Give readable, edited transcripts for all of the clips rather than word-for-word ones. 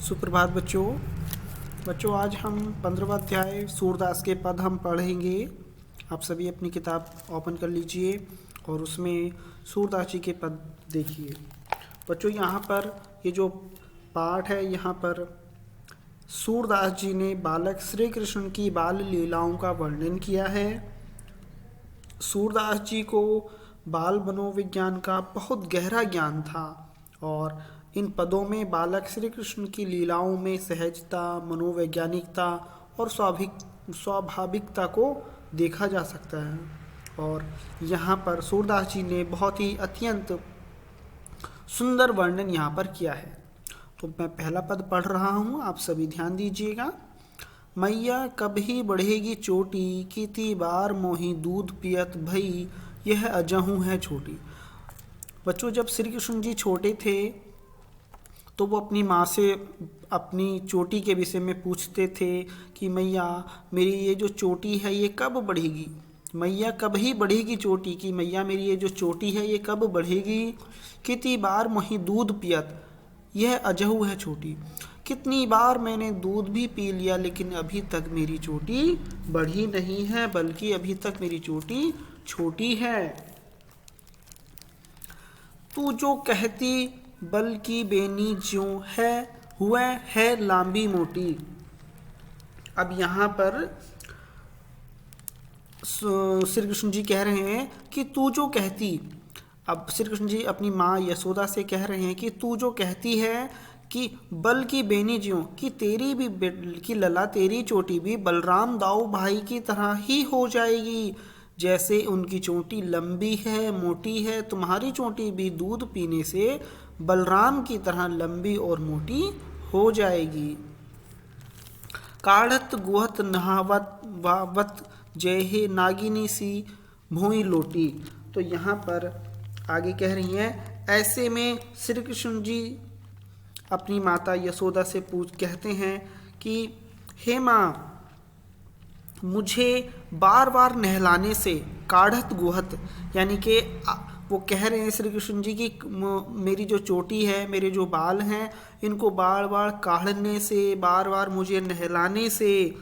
सुप्रभात बच्चों आज हम 15वां अध्याय सूरदास के पद हम पढ़ेंगे। आप सभी अपनी किताब ओपन कर लीजिए और उसमें सूरदास जी के पद देखिए। बच्चों यहाँ पर ये जो पाठ है, यहाँ पर सूरदास जी ने बालक श्री कृष्ण की बाल लीलाओं का वर्णन किया है। सूरदास जी को बाल मनोविज्ञान का बहुत गहरा ज्ञान था और इन पदों में बालक श्री कृष्ण की लीलाओं में सहजता, मनोवैज्ञानिकता और स्वाभाविकता को देखा जा सकता है। और यहाँ पर सूरदास जी ने बहुत ही अत्यंत सुंदर वर्णन यहाँ पर किया है। तो मैं पहला पद पढ़ रहा हूँ, आप सभी ध्यान दीजिएगा। मैया कभी बढ़ेगी चोटी, कितनी बार मोही दूध पियत भई, यह अजहू है छोटी। बच्चों, जब श्री कृष्ण जी छोटे थे तो वो अपनी माँ से अपनी चोटी के विषय में पूछते थे कि मैया मेरी ये जो चोटी है ये कब बढ़ेगी। मैया कब ही बढ़ेगी चोटी की, मैया मेरी ये जो चोटी है ये कब बढ़ेगी। कितनी बार मोही दूध पियत, यह अजहू है छोटी। कितनी बार मैंने दूध भी पी लिया लेकिन अभी तक मेरी चोटी बढ़ी नहीं है, बल्कि अभी तक मेरी चोटी छोटी है। तू जो कहती बल्कि बेनी ज्यों है, हुए है लांबी मोटी। अब यहाँ पर श्री कृष्ण जी कह रहे हैं कि तू जो कहती, अब श्री कृष्ण जी अपनी माँ यशोदा से कह रहे हैं कि तू जो कहती है कि बल की बेनी ज्यों, कि तेरी भी कि लला तेरी चोटी भी बलराम दाऊ भाई की तरह ही हो जाएगी। जैसे उनकी चोटी लंबी है, मोटी है, तुम्हारी चोटी भी दूध पीने से बलराम की तरह लंबी और मोटी हो जाएगी। काढ़त गुहत नहावत वावत जय हे नागिनी सी भोई लोटी। तो यहाँ पर आगे कह रही हैं, ऐसे में श्री कृष्ण जी अपनी माता यशोदा से कहते हैं कि हे माँ, मुझे बार बार नहलाने से, काढ़त गुहत यानी कि वो कह रहे हैं श्री कृष्ण जी की मेरी जो चोटी है, मेरे जो बाल हैं, इनको बार बार काढ़ने से, बार बार मुझे नहलाने से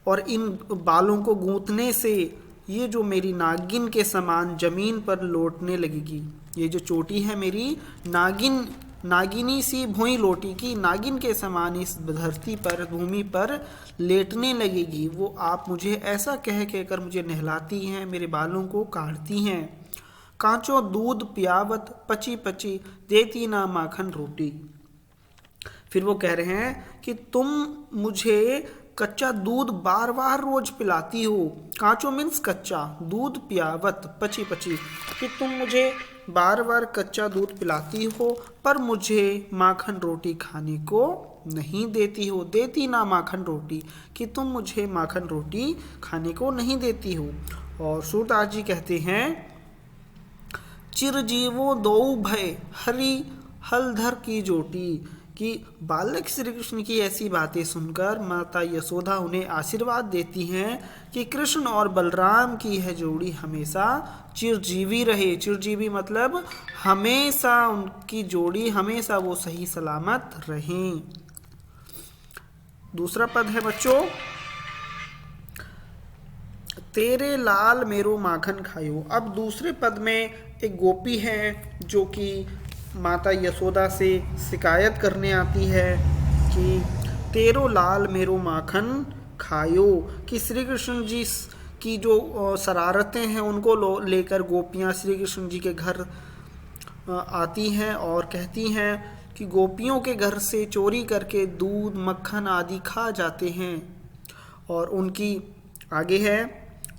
और इन बालों को गूंथने से ये जो मेरी नागिन के समान जमीन पर लौटने लगेगी। ये जो चोटी है मेरी नागिनी सी भोई लोटी की, नागिन के समान इस धरती पर, भूमि पर लेटने लगेगी। वो आप मुझे ऐसा कह कहकर मुझे नहलाती हैं, मेरे बालों को काढ़ती हैं। कांचो दूध पियावत पची पची, देती ना माखन रोटी। फिर वो कह रहे हैं कि तुम मुझे कच्चा दूध बार बार रोज पिलाती हो। कांचो मीन्स कच्चा, दूध पियावत पची पची, कि तुम मुझे बार बार कच्चा दूध पिलाती हो पर मुझे माखन रोटी खाने को नहीं देती हो। देती ना माखन रोटी, कि तुम मुझे माखन रोटी खाने को नहीं देती हो। और सूरदास जी कहते हैं, चिरजीवो दो भय हरि हलधर की जोटी, कि बालक श्री कृष्ण की ऐसी बातें सुनकर माता यशोदा उन्हें आशीर्वाद देती हैं कि कृष्ण और बलराम की यह जोड़ी हमेशा चिरजीवी रहे। चिरजीवी मतलब हमेशा उनकी जोड़ी, हमेशा वो सही सलामत रहें। दूसरा पद है बच्चों, तेरे लाल मेरो माखन खायो। अब दूसरे पद में एक गोपी है जो कि माता यशोदा से शिकायत करने आती है कि तेरो लाल मेरो माखन खायो, कि श्री कृष्ण जी की जो शरारतें हैं उनको लेकर गोपियाँ श्री कृष्ण जी के घर आती हैं और कहती हैं कि गोपियों के घर से चोरी करके दूध मक्खन आदि खा जाते हैं। और उनकी आगे है,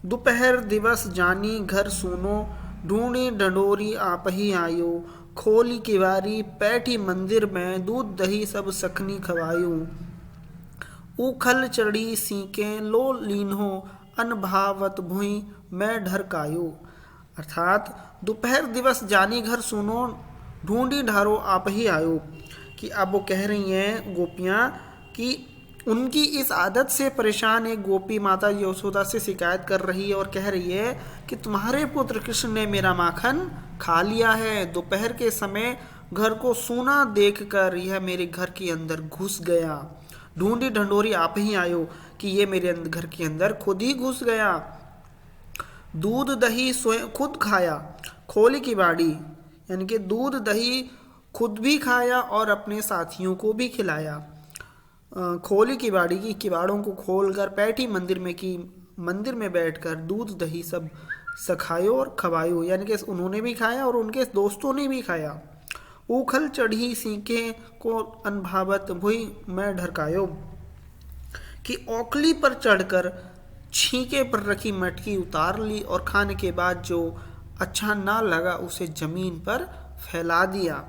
दोपहर दिवस जानी घर सुनो, ढूंढी डंडोरी आप ही आयो, खोली किवारी पैठी मंदिर में, दूध दही सब सखनी खवायो, उखल चढ़ी सीके लो लीन्हो, अनभावत भुई मैं ढरकायो। अर्थात दोपहर दिवस जानी घर सुनो, ढूंढी ढारो आप ही आयो, कि अब वो कह रही हैं गोपियाँ कि उनकी इस आदत से परेशान एक गोपी माता यशोदा से शिकायत कर रही है और कह रही है कि तुम्हारे पुत्र कृष्ण ने मेरा माखन खा लिया है। दोपहर के समय घर को सूना देखकर यह मेरे घर के अंदर घुस गया। ढूंढी ढंढोरी आप ही आयो कि ये मेरे घर के अंदर खुद ही घुस गया। दूध दही स्वयं खुद खाया, खोली की बाड़ी, यानी कि दूध दही खुद भी खाया और अपने साथियों को भी खिलाया। खोली की बाड़ी की किवाड़ों को खोलकर बैठी मंदिर में बैठकर दूध दही सब सखायो और खवायो, यानी कि उन्होंने भी खाया और उनके दोस्तों ने भी खाया। उखल चढ़ी सीखे को अनभावत भुई मैं ढरकायो, कि औखली पर चढ़कर छींके पर रखी मटकी उतार ली और खाने के बाद जो अच्छा ना लगा उसे जमीन पर फैला दिया।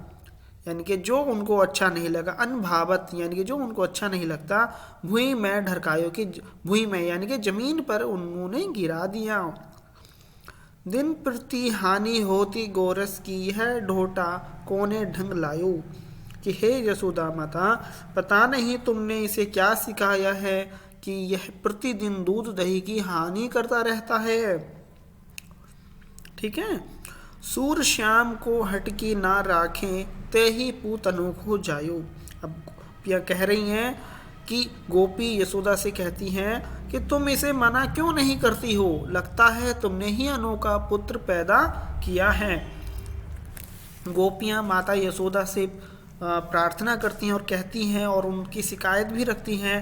यानी कि जो उनको अच्छा नहीं लगा, अनभावत यानी कि जो उनको अच्छा नहीं लगता, भुई में ढरकायो कि भुई में यानी कि जमीन पर उन्होंने गिरा दिया। दिन प्रति हानि होती गोरस की है ढोटा कोने ढंग लायो, कि हे यशोदा माता, पता नहीं तुमने इसे क्या सिखाया है कि यह प्रतिदिन दूध दही की हानि करता रहता है। ठीक है। सूर श्याम को हटकी ना राखें ते ही पूत अनोखो जायो। अब गोपियाँ कह रही हैं कि गोपी यशोदा से कहती हैं कि तुम इसे मना क्यों नहीं करती हो, लगता है तुमने ही अनोखा पुत्र पैदा किया है। गोपियाँ माता यशोदा से प्रार्थना करती हैं और कहती हैं और उनकी शिकायत भी रखती हैं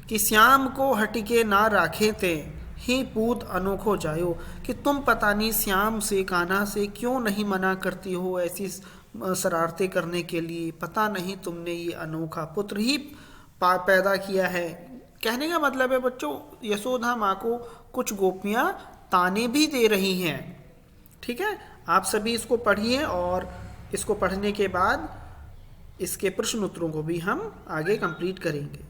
कि श्याम को हटके ना राखे थे ही पूत अनोखो जायो, कि तुम पता नहीं श्याम से कान्हा से क्यों नहीं मना करती हो ऐसी शरारतें करने के लिए, पता नहीं तुमने ये अनोखा पुत्र ही पैदा किया है। कहने का मतलब है बच्चों, यशोदा माँ को कुछ गोपियाँ ताने भी दे रही हैं। ठीक है। आप सभी इसको पढ़िए और इसको पढ़ने के बाद इसके प्रश्न उत्तरों को भी हम आगे कंप्लीट करेंगे।